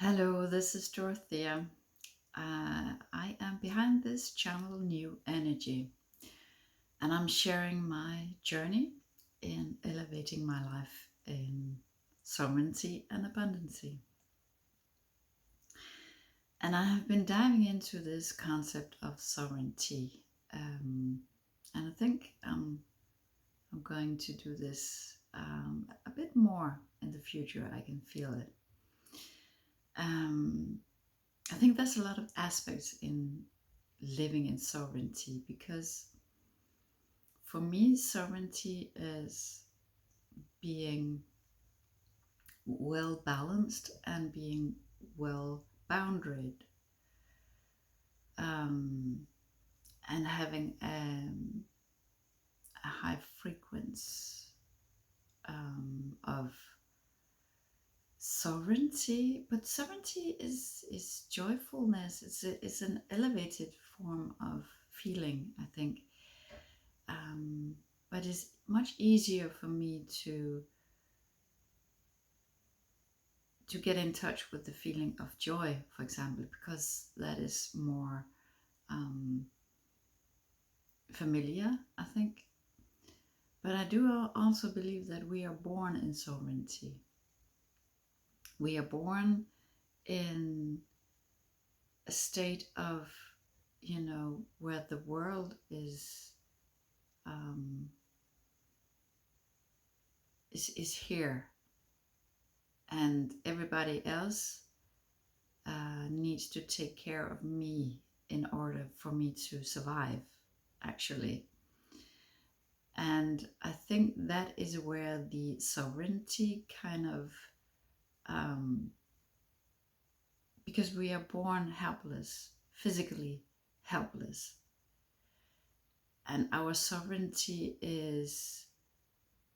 Hello, this is Dorthea. I am behind this channel, New Energy, and I'm sharing my journey in elevating my life in sovereignty and abundancy. And I have been diving into this concept of sovereignty, and I think I'm going to do this a bit more in the future. I can feel it. Um, I think there's a lot of aspects in living in sovereignty because for me, sovereignty is being well balanced and being well boundaried, um, and having a high frequency of sovereignty. But sovereignty is joyfulness. It's an elevated form of feeling, I think. Um, but it's much easier for me to get in touch with the feeling of joy, for example, because that is more um, familiar, I think. But I do also believe that we are born in sovereignty. We are born in a state of, where the world um, is here, and everybody else needs to take care of me in order for me to survive, actually. And I think that is where the sovereignty kind of, um, because we are born helpless, physically helpless, and our sovereignty is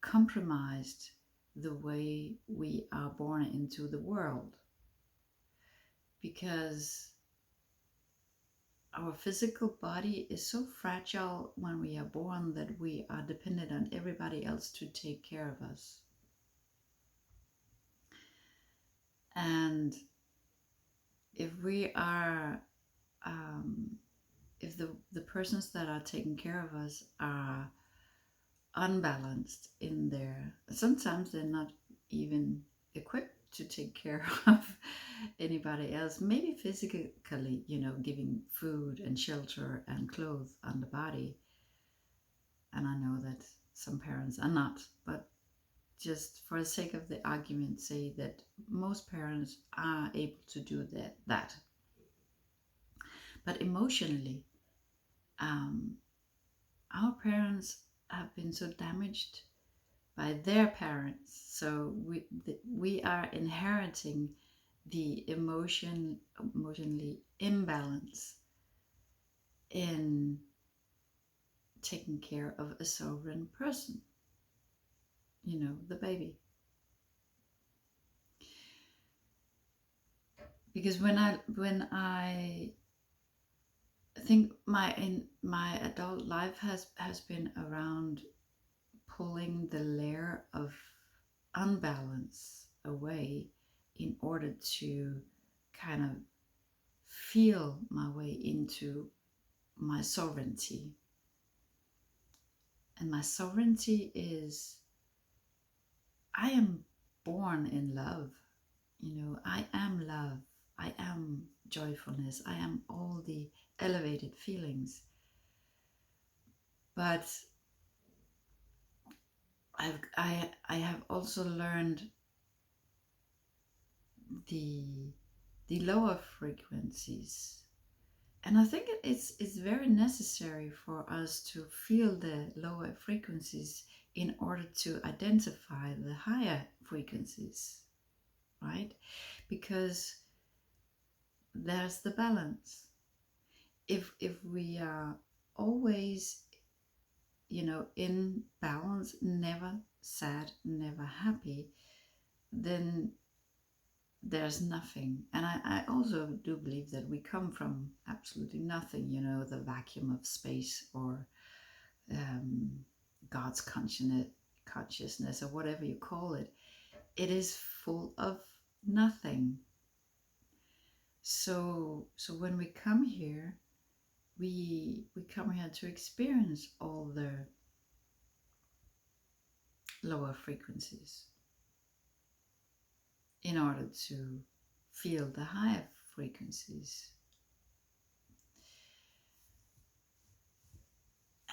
compromised the way we are born into the world, because our physical body is so fragile when we are born that we are dependent on everybody else to take care of us. And if we are, if the persons that are taking care of us are unbalanced in their, sometimes they're not even equipped to take care of anybody else, maybe physically, giving food and shelter and clothes on the body. And I know that some parents are not, but just for the sake of the argument, say that most parents are able to do that. But emotionally, um, our parents have been so damaged by their parents, so we are inheriting the emotionally imbalance in taking care of a sovereign person, the baby. Because when I think my adult life has been around pulling the layer of unbalance away in order to kind of feel my way into my sovereignty. And my sovereignty is, I am born in love. I am love. I am joyfulness. I am all the elevated feelings. But I have also learned the lower frequencies, and I think it's very necessary for us to feel the lower frequencies in order to identify the higher frequencies, right? Because there's the balance. If we are always, in balance, never sad, never happy, then there's nothing. And I also do believe that we come from absolutely nothing, the vacuum of space, or um, God's consciousness, or whatever you call it. It is full of nothing. So when we come here, we come here to experience all the lower frequencies in order to feel the higher frequencies,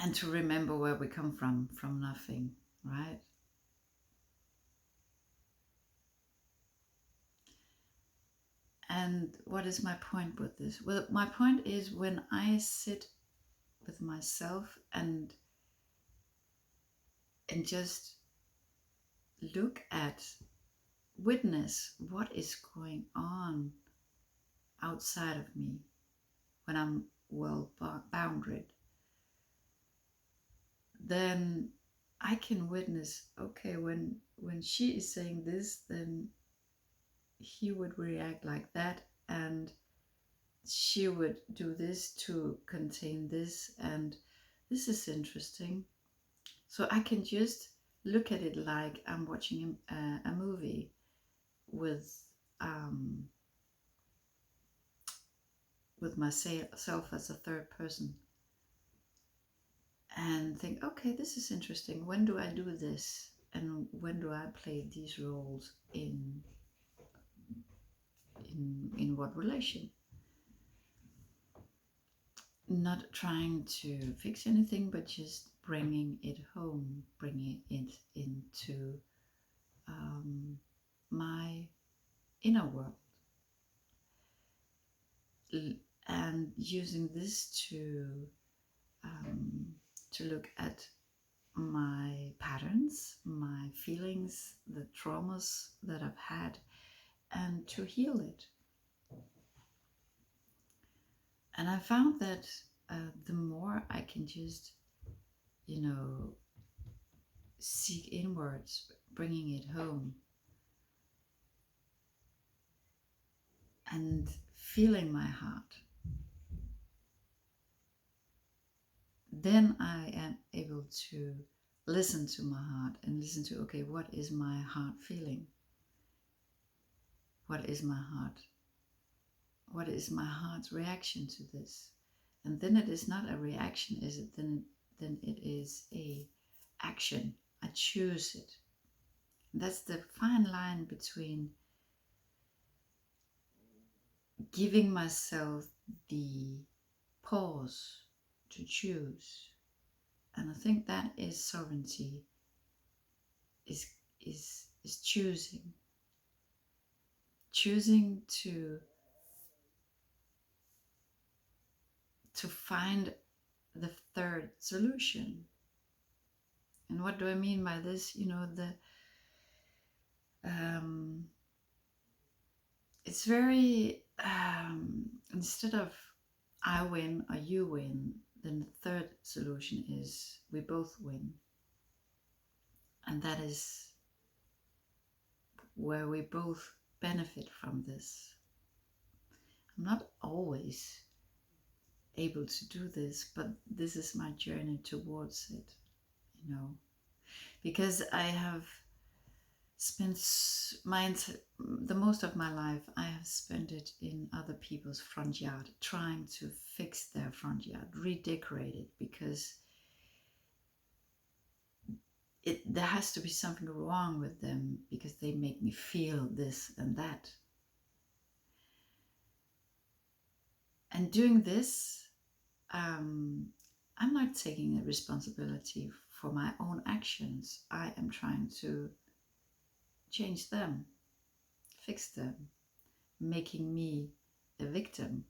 and to remember where we come from nothing, right? And what is my point with this? Well, my point is, when I sit with myself and just look at, witness what is going on outside of me when I'm well bounded, then I can witness, okay, when she is saying this, then he would react like that, and she would do this to contain this, and this is interesting. So I can just look at it like I'm watching a movie with um, with myself as a third person, and think, okay, this is interesting. When do I do this? And when do I play these roles in what relation? Not trying to fix anything, but just bringing it home, bringing it into my inner world, and using this to look at my patterns, my feelings, the traumas that I've had, and to heal it. And I found that the more I can just, seek inwards, bringing it home, and feeling my heart, then I am able to listen to my heart and listen to, okay, what is my heart feeling? What is my heart? What is my heart's reaction to this? And then it is not a reaction, is it? Then it is a action. I choose it. That's the fine line between giving myself the pause to choose. And I think that is sovereignty, is choosing to find the third solution. And what do I mean by this? It's very, instead of I win or you win, then the third solution is we both win. And that is where we both benefit from this. I'm not always able to do this, but this is my journey towards it, because I have spent the most of my life, I have spent it in other people's front yard, trying to fix their front yard, redecorate it, because there has to be something wrong with them, because they make me feel this and that. And doing this, I'm not taking the responsibility for my own actions. I am trying to change them, fix them, making me a victim.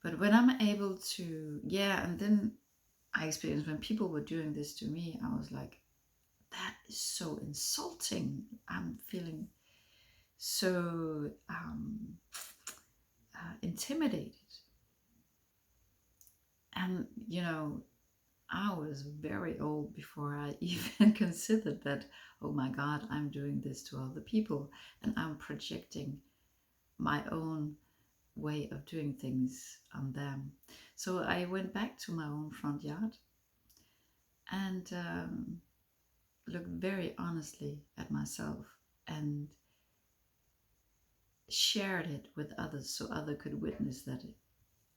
But when I'm able to, and then I experienced when people were doing this to me, I was like, that is so insulting. I'm feeling so intimidated. And, I was very old before I even considered that, oh my God, I'm doing this to other people, and I'm projecting my own way of doing things on them. So I went back to my own front yard and looked very honestly at myself and shared it with others so others could witness that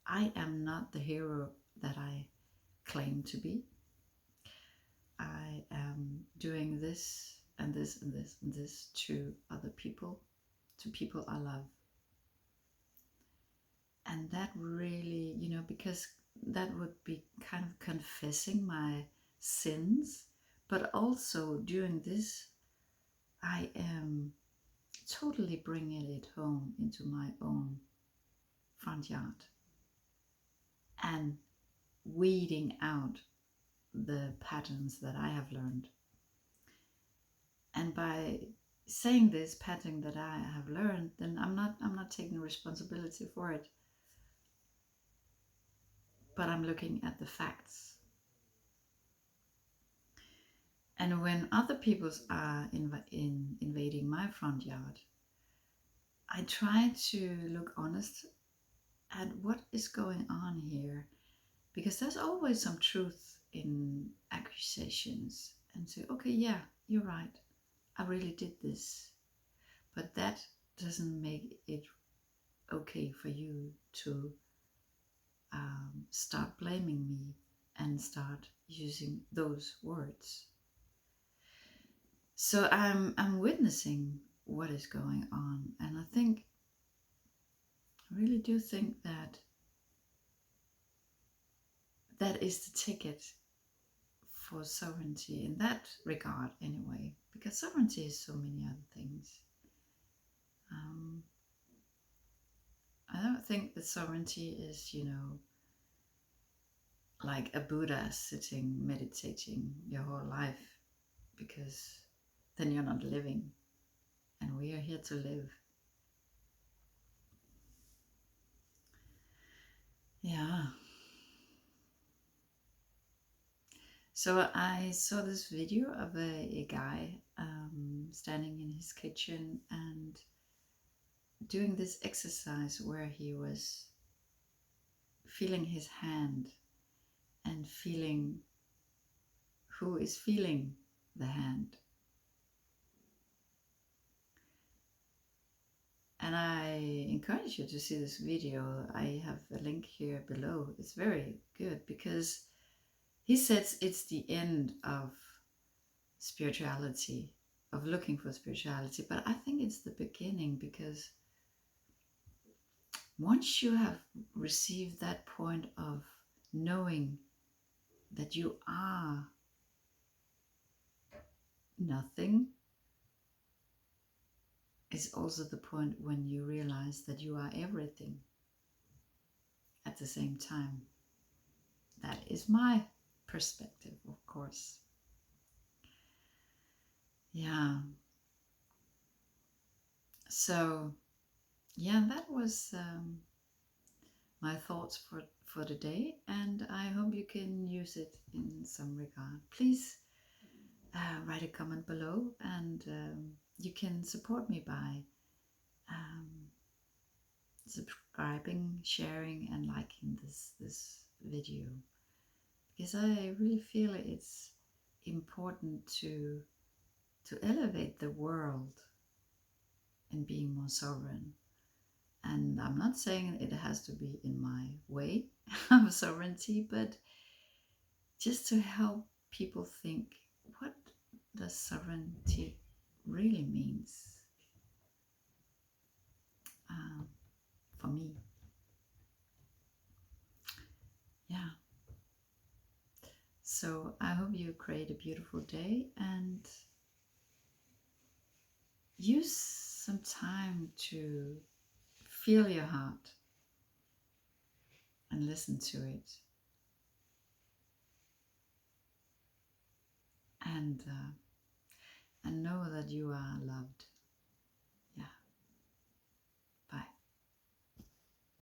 I am not the hero that I claim to be. I am doing this and this and this and this to other people, to people I love. And that really, because that would be kind of confessing my sins, but also doing this, I am totally bringing it home into my own front yard and weeding out the patterns that I have learned. And by saying this pattern that I have learned, then I'm not taking responsibility for it, but I'm looking at the facts. And when other people's are invading my front yard, I try to look honest at what is going on here, because there's always some truth in accusations, and say, okay, yeah, you're right, I really did this, but that doesn't make it okay for you to start blaming me and start using those words. So I'm witnessing what is going on, and I really do think that that is the ticket for sovereignty in that regard, anyway, because sovereignty is so many other things. I don't think that sovereignty is, like a Buddha sitting meditating your whole life, because then you're not living, and we are here to live. Yeah. So I saw this video of a guy standing in his kitchen and doing this exercise where he was feeling his hand and feeling who is feeling the hand. And I encourage you to see this video. I have a link here below. It's very good because he says it's the end of spirituality, of looking for spirituality, but I think it's the beginning, because once you have received that point of knowing that you are nothing, is also the point when you realize that you are everything at the same time. That is my perspective, of course. Yeah. So, yeah, that was my thoughts for the day, and I hope you can use it in some regard. Please write a comment below, and you can support me by subscribing, sharing, and liking this video, because I really feel it's important to elevate the world in being more sovereign. And I'm not saying it has to be in my way of sovereignty, but just to help people think, what does sovereignty really means for me? Yeah. So I hope you create a beautiful day and use some time to feel your heart and listen to it, and know that you are loved.